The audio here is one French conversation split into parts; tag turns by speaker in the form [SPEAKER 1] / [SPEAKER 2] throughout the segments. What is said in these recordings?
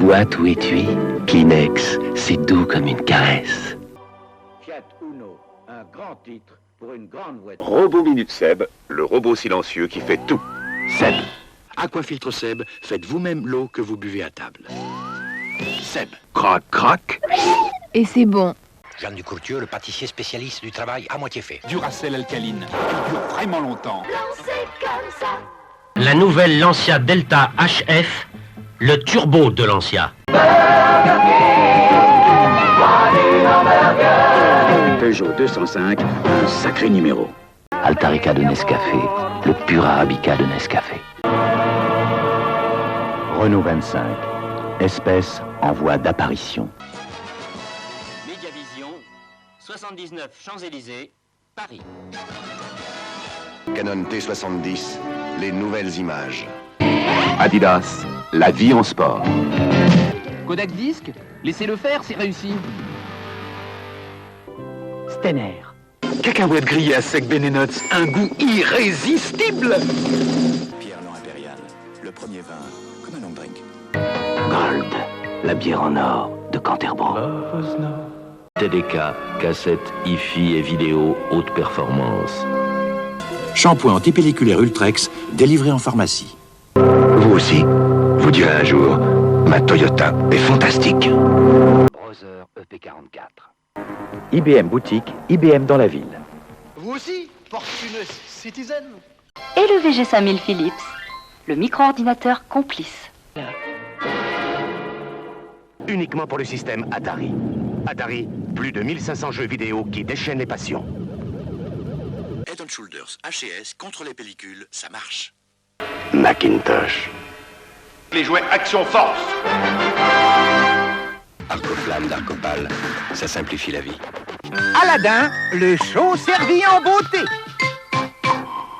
[SPEAKER 1] boîte ou étui, Kleenex, c'est doux comme une caresse.
[SPEAKER 2] Fiat Uno, un grand titre pour une grande voiture.
[SPEAKER 3] Robot Minute Seb, le robot silencieux qui fait tout.
[SPEAKER 1] Seb.
[SPEAKER 4] Aquafiltre Seb, faites vous-même l'eau que vous buvez à table. Seb.
[SPEAKER 1] Croc, croc.
[SPEAKER 5] Et c'est bon.
[SPEAKER 6] Jean Ducourtieu, le pâtissier spécialiste du travail à moitié fait.
[SPEAKER 7] Duracell alcaline, qui dure vraiment longtemps.
[SPEAKER 8] La nouvelle Lancia Delta HF, le turbo de Lancia.
[SPEAKER 7] Peugeot 205, un sacré numéro.
[SPEAKER 1] Altarica de Nescafé, le pur arabica de Nescafé.
[SPEAKER 9] Renault 25, espèce en voie d'apparition.
[SPEAKER 10] Médiavision, 79 Champs-Élysées, Paris.
[SPEAKER 3] Canon T70, les nouvelles images.
[SPEAKER 9] Adidas, la vie en sport.
[SPEAKER 11] Kodak Disc, laissez-le faire, c'est réussi.
[SPEAKER 5] Stener.
[SPEAKER 7] Cacahuètes grillées à sec Nuts, un goût irrésistible.
[SPEAKER 12] Pierre Lan Impérial, le premier vin, comme un long drink.
[SPEAKER 1] Gold, la bière en or de Canterbury. TDK, cassette, hi-fi et vidéo haute performance.
[SPEAKER 7] Shampoing antipelliculaire Ultrex, délivré en pharmacie.
[SPEAKER 3] Vous aussi, vous direz un jour, ma Toyota est fantastique.
[SPEAKER 1] Brother EP44.
[SPEAKER 9] IBM boutique, IBM dans la ville.
[SPEAKER 13] Vous aussi, Fortune Citizen.
[SPEAKER 14] Et le VG5000 Philips, le micro-ordinateur complice.
[SPEAKER 4] Uniquement pour le système Atari. Atari, plus de 1500 jeux vidéo qui déchaînent les passions.
[SPEAKER 12] Head & Shoulders, HCS, contre les pellicules, ça marche.
[SPEAKER 3] Macintosh.
[SPEAKER 13] Les jouets Action Force.
[SPEAKER 6] Arcoflamme d'Arcopal, ça simplifie la vie.
[SPEAKER 11] Aladdin, le chaud servi en beauté.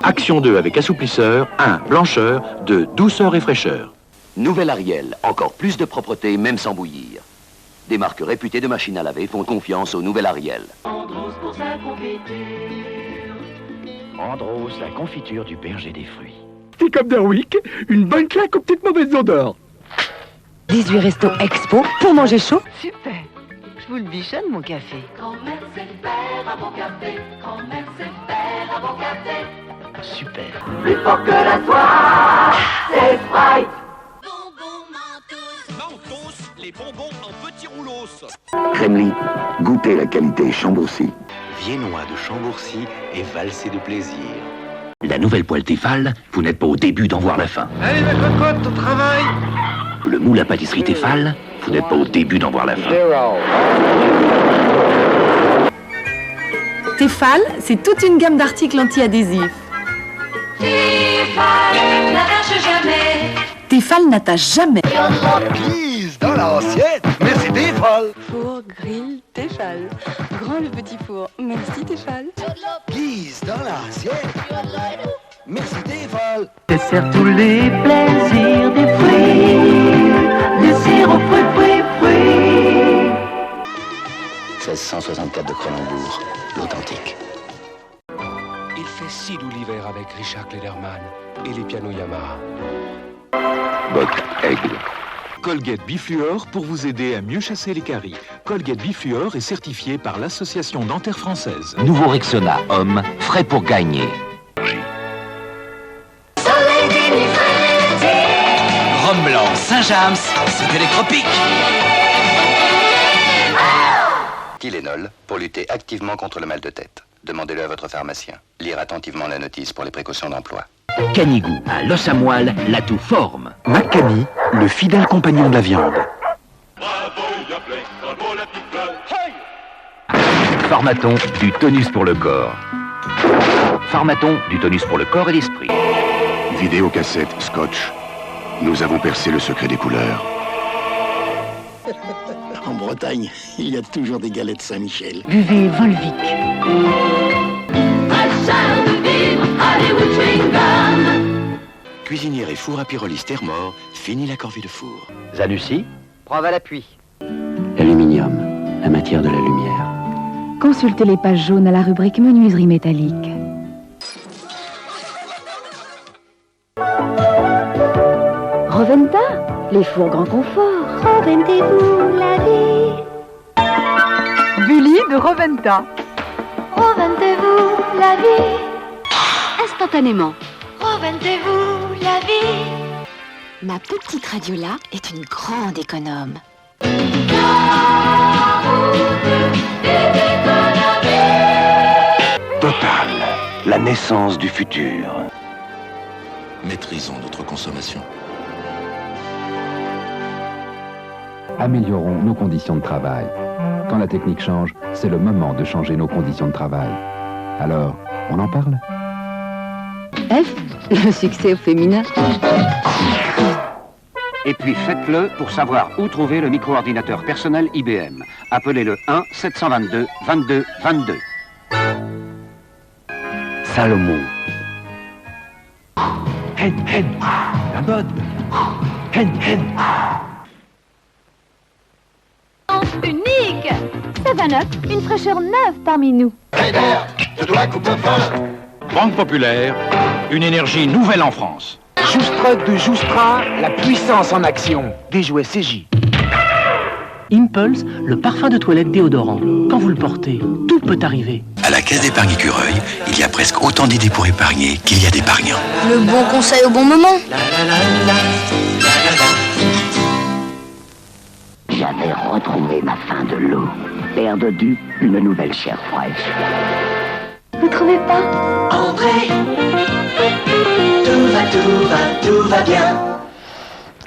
[SPEAKER 9] Action 2 avec assouplisseur, 1 blancheur, 2 douceur et fraîcheur.
[SPEAKER 1] Nouvelle Ariel, encore plus de propreté même sans bouillir. Des marques réputées de machines à laver font confiance au Nouvel Ariel.
[SPEAKER 5] Andros pour sa confiture.
[SPEAKER 9] Andros, la confiture du berger des fruits.
[SPEAKER 7] C'est comme Darwick, une bonne claque aux petites mauvaises odeurs.
[SPEAKER 5] 18 Resto Expo pour manger chaud.
[SPEAKER 14] Super. Je vous le bichonne, mon café.
[SPEAKER 5] Grand-mère sait faire un bon café. Grand-mère sait faire un bon café.
[SPEAKER 1] Super.
[SPEAKER 5] Plus fort que la soie, c'est Sprite.
[SPEAKER 13] Mentos, les bonbons en petits rouleaux.
[SPEAKER 3] Kremli, goûtez la qualité Chambourcy.
[SPEAKER 6] Viennois de Chambourcy et valsé de plaisir.
[SPEAKER 9] La nouvelle poêle Tefal, vous n'êtes pas au début d'en voir la fin.
[SPEAKER 13] Allez, ma cocotte, au travail.
[SPEAKER 9] Le moule à pâtisserie Tefal, vous n'êtes pas au début d'en voir la fin.
[SPEAKER 5] Tefal, c'est toute une gamme d'articles anti-adhésifs. Tefal n'attache jamais. Tefal n'attache jamais.
[SPEAKER 13] Guise dans l'assiette. Merci Tefal.
[SPEAKER 14] Four, grill, Tefal. Grand le petit four. Merci Tefal.
[SPEAKER 13] Guise dans l'assiette. Merci Tefal.
[SPEAKER 5] Dessert tous les plaisirs des fruits. Des sirops fruits.
[SPEAKER 6] 1664 de Cronenbourg, l'authentique.
[SPEAKER 4] Il fait si doux l'hiver avec Richard Klederman et les pianos Yamaha.
[SPEAKER 3] Boc, aigle.
[SPEAKER 7] Colgate Bifluor pour vous aider à mieux chasser les caries. Colgate Bifluor est certifié par l'Association dentaire française.
[SPEAKER 9] Nouveau Rexona, homme, frais pour gagner.
[SPEAKER 11] Rhum blanc, Saint-James, c'est que les tropiques.
[SPEAKER 6] Tylenol, pour lutter activement contre le mal de tête. Demandez-le à votre pharmacien. Lire attentivement la notice pour les précautions d'emploi.
[SPEAKER 9] Canigou, à l'os à moelle, l'atout forme.
[SPEAKER 7] Macani, le fidèle compagnon de la viande.
[SPEAKER 9] Pharmaton, du tonus pour le corps. Pharmaton, du tonus pour le corps et l'esprit.
[SPEAKER 3] Vidéocassette Scotch. Nous avons percé le secret des couleurs.
[SPEAKER 12] En Bretagne, il y a toujours des galettes Saint-Michel.
[SPEAKER 5] Buvez Volvic.
[SPEAKER 12] Cuisinière et four à pyrolyse Thermor, fini la corvée de four.
[SPEAKER 9] Zanussi,
[SPEAKER 10] Preuve à l'appui.
[SPEAKER 1] Aluminium, la matière de la lumière.
[SPEAKER 5] Consultez les pages jaunes à la rubrique menuiserie métallique.
[SPEAKER 14] Roventa, les fours grand confort.
[SPEAKER 5] Reventez-vous la vie.
[SPEAKER 14] Bully de Roventa.
[SPEAKER 5] Reventez-vous la vie.
[SPEAKER 14] Instantanément.
[SPEAKER 5] Reventez-vous la vie.
[SPEAKER 14] Ma petite Radiola est une grande économe.
[SPEAKER 3] Total, la naissance du futur.
[SPEAKER 12] Maîtrisons notre consommation.
[SPEAKER 9] Améliorons nos conditions de travail. Quand la technique change, c'est le moment de changer nos conditions de travail. Alors, on en parle ?
[SPEAKER 14] F, le succès au féminin.
[SPEAKER 11] Et puis faites-le pour savoir où trouver le micro-ordinateur personnel IBM. Appelez le 1-722-22-22.
[SPEAKER 3] Salomon. Hen, la mode. Hen.
[SPEAKER 5] Unique. 7-Up, une fraîcheur neuve parmi nous.
[SPEAKER 7] Banque Populaire, une énergie nouvelle en France.
[SPEAKER 13] Joustruck de Joustra, la puissance en action. Des jouets CJ.
[SPEAKER 11] Impulse, le parfum de toilette déodorant. Quand vous le portez, tout peut arriver.
[SPEAKER 12] À la Caisse d'épargne Écureuil, il y a presque autant d'idées pour épargner qu'il y a d'épargnants.
[SPEAKER 14] Le bon conseil au bon moment.
[SPEAKER 1] J'avais retrouvé ma faim de loup. Perdu une nouvelle chair fraîche.
[SPEAKER 5] Vous trouvez pas?
[SPEAKER 10] Entrez. Tout va bien.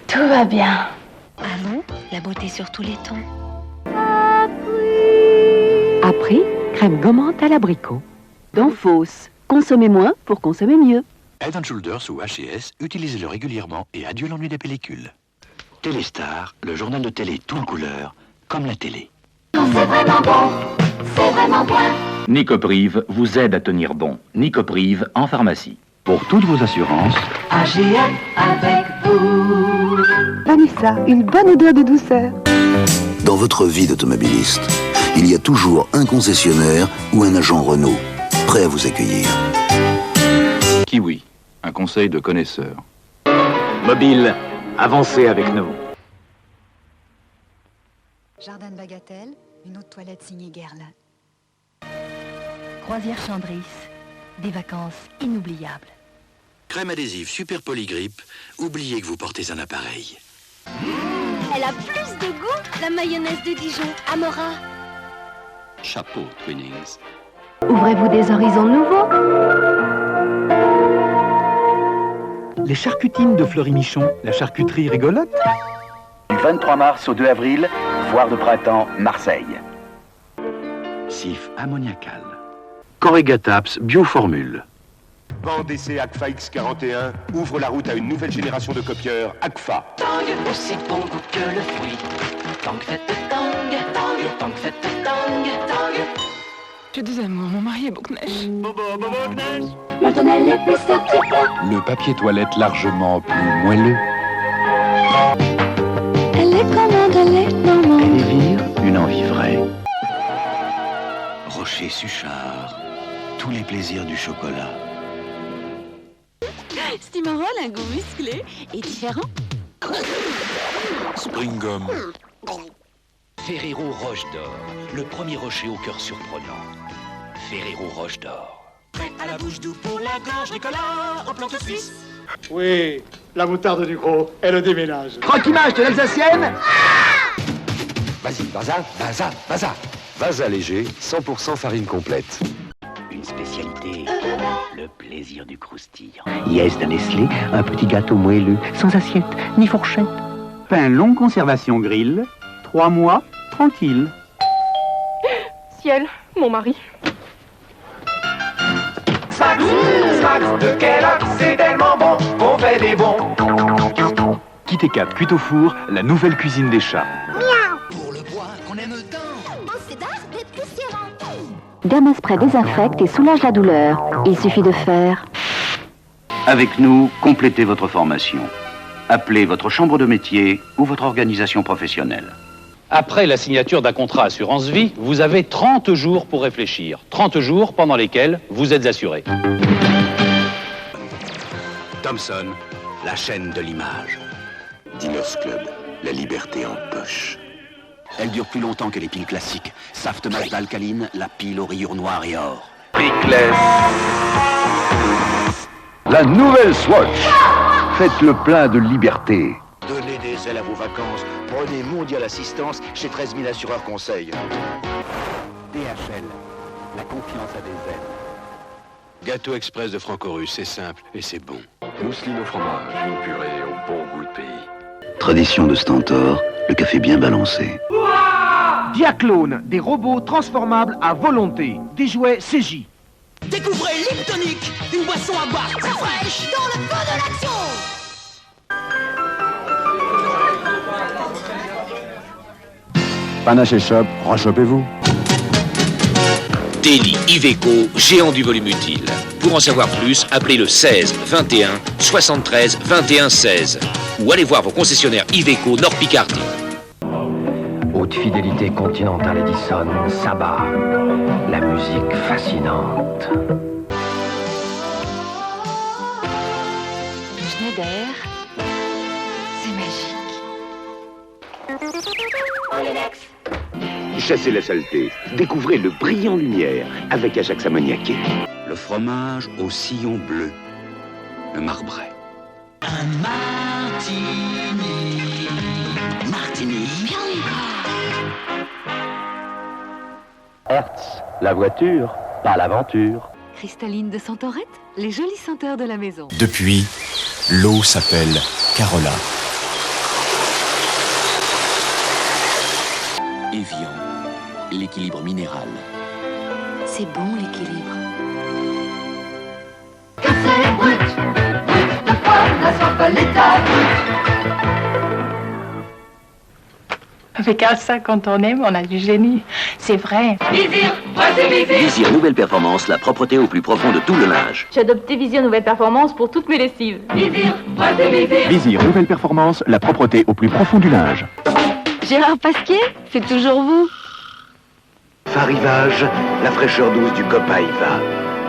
[SPEAKER 14] Tout va bien. Ah bon? La beauté sur tous les tons. Après, crème gommante à l'abricot. Dans Fausse. Consommez moins pour consommer mieux.
[SPEAKER 12] Head & Shoulders ou H&S, utilisez-le régulièrement et adieu l'ennui des pellicules. Téléstar, le journal de télé tout en couleur, comme la télé.
[SPEAKER 5] Quand c'est vraiment bon, c'est vraiment bon.
[SPEAKER 9] Nicoprive vous aide à tenir bon. Nicoprive en pharmacie. Pour toutes vos assurances,
[SPEAKER 5] AGA avec vous.
[SPEAKER 14] Vanessa, une bonne odeur de douceur.
[SPEAKER 15] Dans votre vie d'automobiliste, il y a toujours un concessionnaire ou un agent Renault prêt à vous accueillir.
[SPEAKER 7] Kiwi, un conseil de connaisseur.
[SPEAKER 13] Mobile, avancez avec nous.
[SPEAKER 14] Jardin de Bagatelle, une eau de toilette signée Guerlain. Croisière Chandris, des vacances inoubliables.
[SPEAKER 12] Crème adhésive Super Polygrippe, oubliez que vous portez un appareil.
[SPEAKER 5] Elle a plus de goût, la mayonnaise de Dijon, Amora.
[SPEAKER 12] Chapeau Twinings.
[SPEAKER 14] Ouvrez-vous des horizons nouveaux.
[SPEAKER 7] Les charcutines de Fleury-Michon, la charcuterie rigolote.
[SPEAKER 9] du 23 mars au 2 avril, foire de printemps, Marseille.
[SPEAKER 12] Sif ammoniacal.
[SPEAKER 4] Corrigataps Bioformule.
[SPEAKER 16] Banc d'essai ACFA X41 ouvre la route à une nouvelle génération de copieurs ACFA.
[SPEAKER 10] Tang, aussi bon goût que le fruit. Tang, fête tang, tang, tang, fête tang, tang.
[SPEAKER 14] J'ai des amours, mon mari est Bocneige.
[SPEAKER 5] Martinelle épaisseur qui pleut.
[SPEAKER 3] Le papier toilette largement plus moelleux.
[SPEAKER 5] Elle est commande, elle est normande.
[SPEAKER 3] Elle vire une envie vraie.
[SPEAKER 12] Rocher Suchard. Tous les plaisirs du chocolat.
[SPEAKER 14] Steamerol, un goût musclé et différent.
[SPEAKER 12] Springum.
[SPEAKER 1] Ferrero Roche d'Or, le premier rocher au cœur surprenant. Ferrero Roche d'Or.
[SPEAKER 10] Prêt à la bouche doux pour la gorge, Nicolas, aux plantes suisses.
[SPEAKER 13] Oui, la moutarde du gros, elle déménage.
[SPEAKER 11] Croque-image de l'Alsacienne.
[SPEAKER 3] Vas-y, Vaza. Vaza léger, 100% farine complète.
[SPEAKER 1] Une spécialité, le plaisir du croustillant. Yes, d'un Nestlé, un petit gâteau moelleux, sans assiette ni fourchette.
[SPEAKER 11] Pain longue conservation grill, 3 mois, tranquille.
[SPEAKER 14] Ciel, mon mari.
[SPEAKER 13] Snacks de Kellogg's, c'est tellement bon, on fait des bons.
[SPEAKER 7] Kit 4 cuite au four, la nouvelle cuisine des chats.
[SPEAKER 12] Pour le bois qu'on aime tant.
[SPEAKER 14] Dermaspray désinfecte et soulage la douleur. Il suffit de faire.
[SPEAKER 9] Avec nous, complétez votre formation. Appelez votre chambre de métier ou votre organisation professionnelle.
[SPEAKER 17] Après la signature d'un contrat assurance vie, vous avez 30 jours pour réfléchir. 30 jours pendant lesquels vous êtes assuré.
[SPEAKER 12] Thomson, la chaîne de l'image. Dinos Club, la liberté en poche.
[SPEAKER 15] Elle dure plus longtemps que les piles classiques. Saft Mazda alcaline, la pile aux rayures noires et or.
[SPEAKER 3] Pickless. La nouvelle Swatch. Faites le plein de liberté.
[SPEAKER 12] Donnez des ailes à vos vacances. Prenez Mondial Assistance chez 13 000 assureurs conseils.
[SPEAKER 9] DHL, la confiance a des ailes.
[SPEAKER 12] Gâteau express de Franco-Russe, c'est simple et c'est bon.
[SPEAKER 3] Mousseline au fromage, une purée au bon goût de pays.
[SPEAKER 15] Tradition de Stentor, le café bien balancé.
[SPEAKER 18] Diaclone, des robots transformables à volonté. Des jouets CJ.
[SPEAKER 10] Découvrez Liptonic, une boisson à boire très fraîche dans le feu de l'action.
[SPEAKER 19] Panache Shop, rechopez-vous.
[SPEAKER 20] Daily Iveco, géant du volume utile. Pour en savoir plus, appelez le 16 21 73 21 16 ou allez voir vos concessionnaires Iveco Nord Picardie.
[SPEAKER 1] Haute fidélité Continental Edison, Saba, la musique fascinante.
[SPEAKER 14] Schneider, c'est magique.
[SPEAKER 16] Chassez la saleté. Découvrez le brillant lumière avec Ajax ammoniaqué.
[SPEAKER 15] Le fromage au sillon bleu. Le marbré.
[SPEAKER 10] Un martini. Martini.
[SPEAKER 1] Hertz, la voiture, pas l'aventure.
[SPEAKER 14] Cristalline de Santorette, les jolies senteurs de la maison.
[SPEAKER 21] Depuis, l'eau s'appelle Carola.
[SPEAKER 15] Evian, l'équilibre minéral.
[SPEAKER 14] C'est bon l'équilibre.
[SPEAKER 5] Café brut, brut de pomme, la soif l'état
[SPEAKER 22] Avec Alsa, quand on aime, on a du génie. C'est vrai.
[SPEAKER 15] Vizir Nouvelle Performance, la propreté au plus profond de tout le linge.
[SPEAKER 23] J'ai adopté Vizir Nouvelle Performance pour toutes mes lessives.
[SPEAKER 19] Vizir Nouvelle Performance, la propreté au plus profond du linge.
[SPEAKER 14] Gérard Pasquier, c'est toujours vous.
[SPEAKER 3] Farivage, la fraîcheur douce du Copaiva.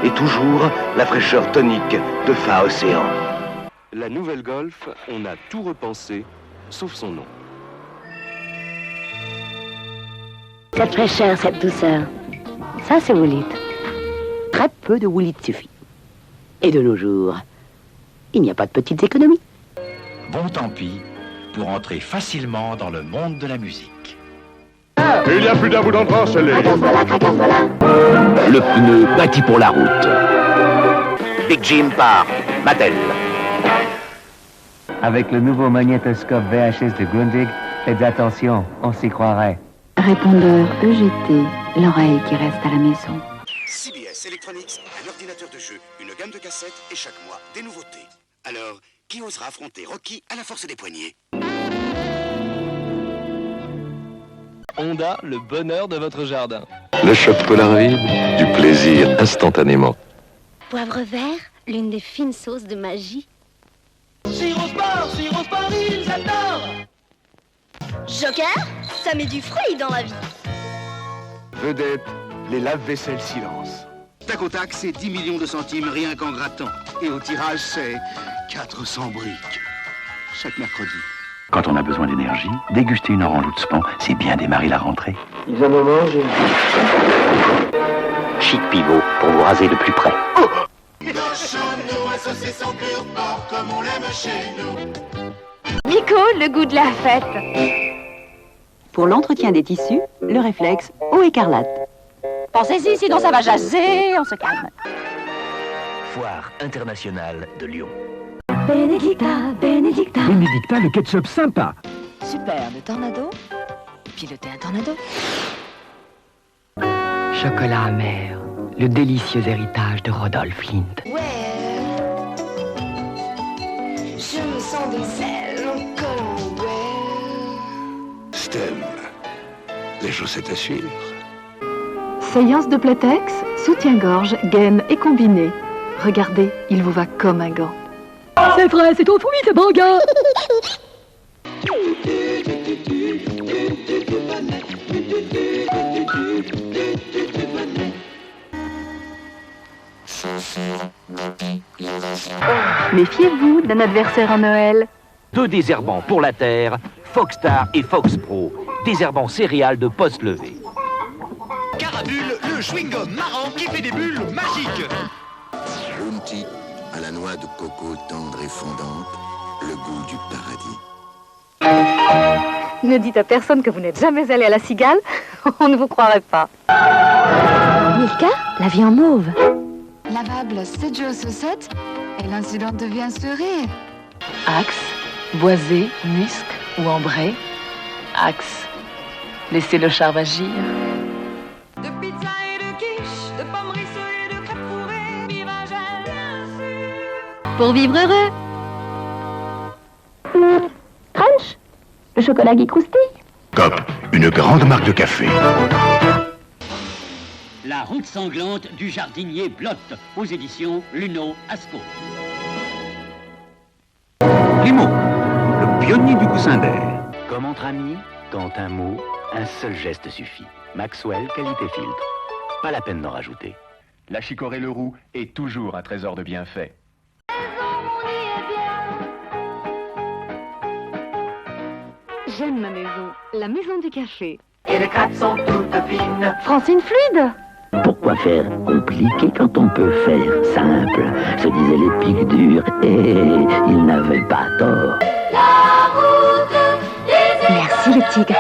[SPEAKER 3] Et toujours la fraîcheur tonique de Fa Océan.
[SPEAKER 16] La nouvelle Golf, on a tout repensé, sauf son nom.
[SPEAKER 24] Cette fraîcheur, cette douceur, ça c'est Woolit. Très peu de Woolit suffit. Et de nos jours, il n'y a pas de petites économies.
[SPEAKER 12] Bon tant pis pour entrer facilement dans le monde de la musique.
[SPEAKER 16] Il n'y a plus d'un bout d'endroit, Shelley.
[SPEAKER 1] Le pneu bâti pour la route.
[SPEAKER 4] Big Jim par Mattel.
[SPEAKER 25] Avec le nouveau magnétoscope VHS de Grundig, faites attention, on s'y croirait.
[SPEAKER 14] Répondeur EGT, l'oreille qui reste à la maison.
[SPEAKER 6] CBS Electronics, un ordinateur de jeu, une gamme de cassettes et chaque mois des nouveautés. Alors, qui osera affronter Rocky à la force des poignets?
[SPEAKER 26] Honda, le bonheur de votre jardin.
[SPEAKER 3] Le choc Polaroid, du plaisir instantanément.
[SPEAKER 27] Poivre vert, l'une des fines sauces de magie.
[SPEAKER 10] Sirosport, ils adorent.
[SPEAKER 27] Joker, ça met du fruit dans la vie.
[SPEAKER 16] Vedette, les lave-vaisselle silence.
[SPEAKER 6] Tac au tac, c'est 10 millions de centimes rien qu'en grattant. Et au tirage, c'est 400 briques. Chaque mercredi.
[SPEAKER 9] Quand on a besoin d'énergie, déguster une orange ou de span, c'est bien démarrer la rentrée.
[SPEAKER 25] Ils en ont mangé.
[SPEAKER 9] Chic Pivot, pour vous raser de plus près.
[SPEAKER 10] Comme on l'aime chez nous.
[SPEAKER 23] Nico, le goût de la fête.
[SPEAKER 14] Pour l'entretien des tissus, le réflexe eau écarlate.
[SPEAKER 24] Pensez-y, sinon ça va jaser, on se calme.
[SPEAKER 1] Foire internationale de Lyon.
[SPEAKER 14] Benedicta, Benedicta.
[SPEAKER 18] Benedicta, le ketchup sympa.
[SPEAKER 14] Super, le tornado. Piloter un tornado.
[SPEAKER 28] Chocolat amer, le délicieux héritage de Rodolphe Lind.
[SPEAKER 10] Ouais. Je me sens des ailes encore, ouais.
[SPEAKER 3] Stem, les chaussettes à suivre.
[SPEAKER 14] Séance de Playtex, soutien-gorge, gaine et combiné. Regardez, il vous va comme un gant.
[SPEAKER 28] C'est vrai, c'est au fruit, c'est bon gars.
[SPEAKER 14] Méfiez-vous d'un adversaire en Noël.
[SPEAKER 8] Deux désherbants pour la terre,
[SPEAKER 18] Foxstar et Fox Pro, désherbant céréales de poste levé.
[SPEAKER 2] Carabule, le chewing-gum marrant qui fait des bulles magiques.
[SPEAKER 15] Bounty, à la noix de coco tendre et fondante, le goût du paradis.
[SPEAKER 14] Ne dites à personne que vous n'êtes jamais allé à la Cigale, on ne vous croirait pas.
[SPEAKER 24] Milka, la vie en mauve.
[SPEAKER 5] Lavable 7 jours sur 7, et l'incident devient sourire.
[SPEAKER 22] Axe, boisé, musc ou ambré. Axe. Laissez le charme agir.
[SPEAKER 10] De pizza et de quiche, de pommes rissées et de crêpes fourrées, vive un gel, bien sûr.
[SPEAKER 24] Pour vivre heureux. Crunch, le chocolat qui croustille.
[SPEAKER 16] Cop, une grande marque de café.
[SPEAKER 8] La route sanglante du jardinier Blot, aux éditions Luno Asco.
[SPEAKER 9] Primo, le pionnier du coussin d'air. Comme entre amis, quand un mot, un seul geste suffit. Maxwell Qualité Filtre. Pas la peine d'en rajouter.
[SPEAKER 19] La Chicorée Leroux est toujours un trésor de bienfaits.
[SPEAKER 14] J'aime ma maison, la maison du café.
[SPEAKER 10] Et les crêpes sont toutes fines.
[SPEAKER 14] Francine Fluide.
[SPEAKER 1] Pourquoi faire compliqué quand on peut faire simple, se disaient les pics durs, et ils n'avaient pas tort.
[SPEAKER 14] Merci le tigre.